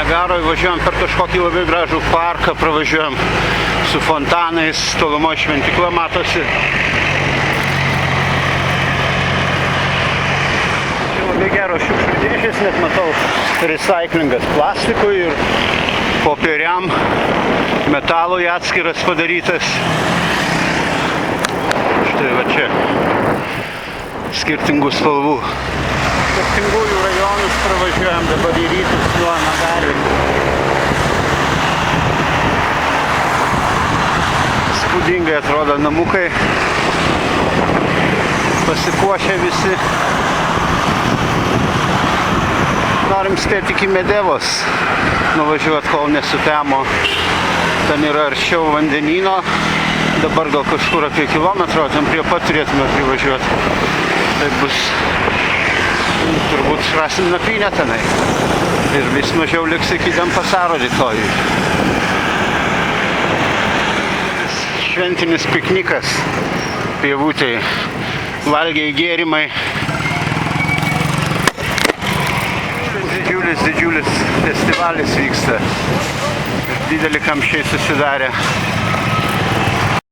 Niagaroj, važiuojam per kažkokį labai gražų parką, pravažiuojam su fontanais, tolumo šventykla matosi. Čia labai geros šiukšlių dėžės, net matau recyklingas plastikui ir popieriam, metalui atskiras padarytas. Štai va čia skirtingų spalvų. Skirtingųjų rajonus pravažiuojam dabar į rytus nuo Nagarių. Spūdingai atrodo namukai, pasipuošę visi. Norim spėti iki Medevos nuvažiuoti, kol nesutemo. Ten yra arčiau vandenyno. Dabar gal kažkur apie kilometrą, ten prie pat turėtume privažiuoti. Tai bus, turbūt rasim nakvynę tenai. Ir vis mažiau liks iki Denpasaro rytojui. Šventinis piknikas pievutėj. Valgiai, gėrimai. Didžiulis festivalis vyksta. Dideli kamščiai susidarė.